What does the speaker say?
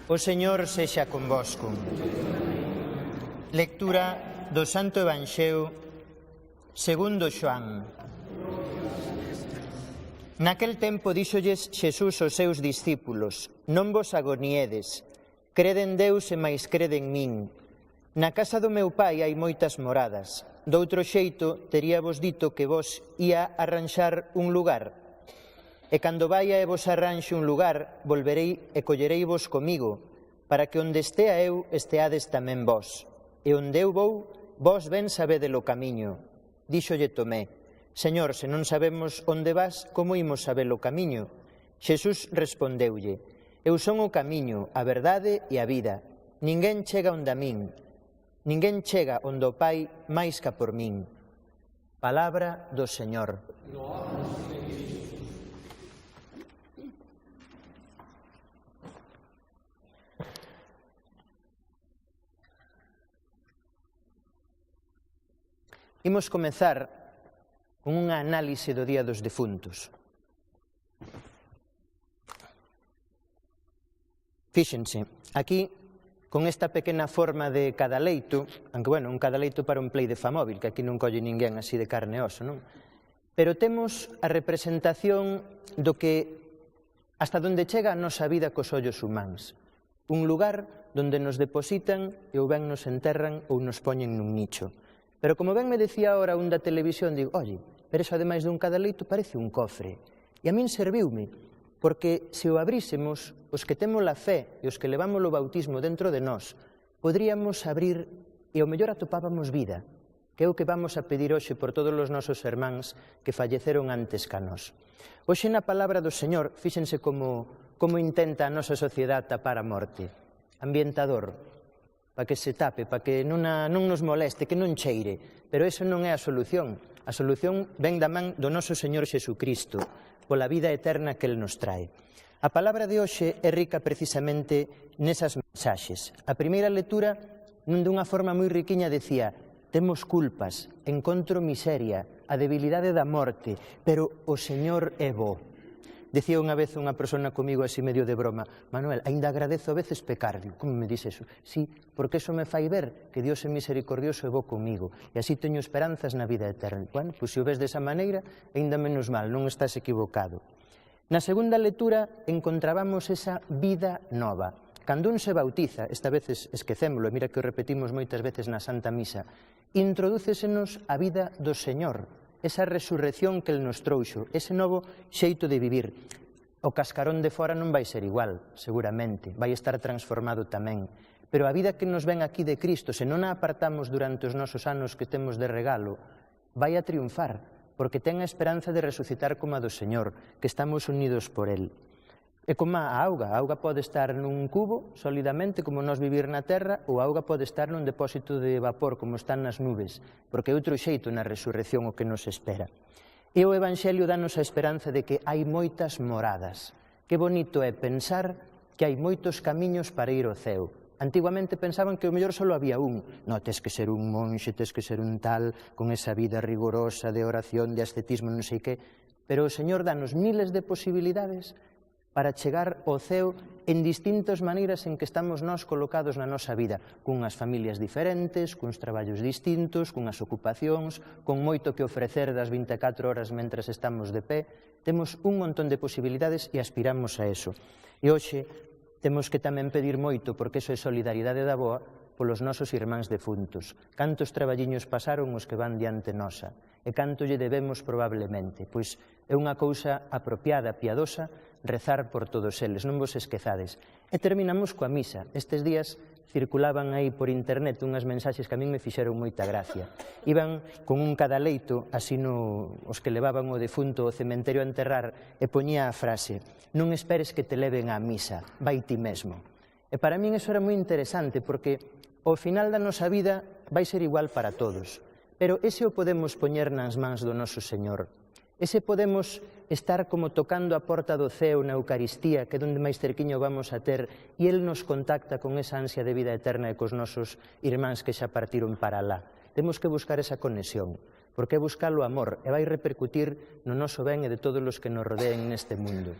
O Señor sexa convosco. Lectura do Santo Evanxeo segundo Xoán. Naquel tempo díxolles Xesús aos seus discípulos: non vos agoniedes, crede en Deus e máis crede en min. Na casa do meu Pai hai moitas moradas. Doutro xeito, teríavos dito que vos ia arranxar un lugar. E cando vaia e vos arranxe un lugar, volverei e collereivos comigo, para que onde estea eu, esteades tamén vos. E onde eu vou, vos ben sabedelo camiño. Díxolle Tomé: Señor, se non sabemos onde vas, como imos saber o camiño? Xesús respondeulle: Eu son o camiño, a verdade e a vida. Ninguén chega onde a min, ninguén chega onde o Pai máis ca por min. Palabra do Señor. Imos comezar con unha análise do Día dos Defuntos. Fíxense, aquí, con esta pequena forma de cadaleito, aunque, bueno, un cadaleito para un play de Famóvil, que aquí non colle ninguén así de carne e oso, non? Pero temos a representación do que hasta onde chega a nosa vida cos ollos humanos. Un lugar donde nos depositan e ou ben nos enterran ou nos poñen nun nicho. Pero como ben me decía ahora un da televisión, digo, oye, pero eso ademais dun cadaleito parece un cofre. E a min serviume, porque se o abrísemos, os que temos a fe e os que levamos o bautismo dentro de nós, poderíamos abrir e ao mellor atopábamos vida, que é o que vamos a pedir hoxe por todos os nosos irmáns que falleceron antes ca nós. Hoxe na palabra do Señor, fíxense como intenta a nosa sociedade tapar a morte. Ambientador, para que se tape, para que non nos moleste, que non cheire. Pero iso non é a solución. A solución ven da man do noso Señor Xesucristo, pola vida eterna que Él nos trae. A palabra de hoxe é rica precisamente nesas mensaxes. A primeira lectura, dunha forma moi riquiña, decía: temos culpas, encontro miseria, a debilidade da morte, pero o Señor é bo. Decía unha vez unha persona comigo así medio de broma: Manuel, aínda agradezo a veces pecar. Digo, como me dices eso? Sí, porque eso me fai ver que Dios é misericordioso e bo comigo, e así teño esperanzas na vida eterna. Bueno, pois se o ves desa maneira, aínda menos mal, non estás equivocado. Na segunda lectura encontrábamos esa vida nova. Cando un se bautiza, esta vez esquecémolo, mira que o repetimos moitas veces na Santa Misa, introdúcesenos a vida do Señor, esa resurrección que Él nos trouxo, ese novo xeito de vivir. O cascarón de fora non vai ser igual, seguramente, vai estar transformado tamén. Pero a vida que nos ven aquí de Cristo, se non a apartamos durante os nosos anos que temos de regalo, vai a triunfar, porque ten a esperanza de resucitar como a do Señor, que estamos unidos por Él. É como a auga pode estar nun cubo, solidamente, como nós vivir na terra, ou a auga pode estar nun depósito de vapor, como están nas nubes, porque é outro xeito na resurrección o que nos espera. E o Evanxelio danos a esperanza de que hai moitas moradas. Que bonito é pensar que hai moitos camiños para ir ao ceo. Antiguamente pensaban que o mellor só había un. Non, tes que ser un monxe, tes que ser un tal, con esa vida rigorosa de oración, de ascetismo, non sei que. Pero o Señor danos miles de posibilidades para chegar ao ceo en distintas maneiras en que estamos nós colocados na nosa vida, cunhas familias diferentes, cuns traballos distintos, cunhas ocupacións, con moito que ofrecer das 24 horas mentres estamos de pé. Temos un montón de posibilidades e aspiramos a eso. E hoxe temos que tamén pedir moito, porque iso é solidaridade da boa, polos nosos irmáns defuntos. Cantos traballiños pasaron os que van diante nosa, e canto lle debemos probablemente. Pois é unha cousa apropiada, piadosa, rezar por todos eles, non vos esquezades. E terminamos coa misa. Estes días circulaban aí por internet unhas mensaxes que a min me fixeron moita gracia. Iban con un cadaleito, así os que levaban o defunto ao cementerio a enterrar, e poñía a frase: non esperes que te leven á misa, vai ti mesmo. E para min eso era moi interesante, porque ao final da nosa vida vai ser igual para todos. Pero ese o podemos poñer nas mans do noso Señor. Ese podemos estar como tocando a porta do ceo na Eucaristía, que é onde máis cerquiño vamos a ter, e Él nos contacta con esa ansia de vida eterna e cos nosos irmáns que xa partiron para lá. Temos que buscar esa conexión, porque é buscar o amor, e vai repercutir no noso ben e de todos os que nos rodeen neste mundo.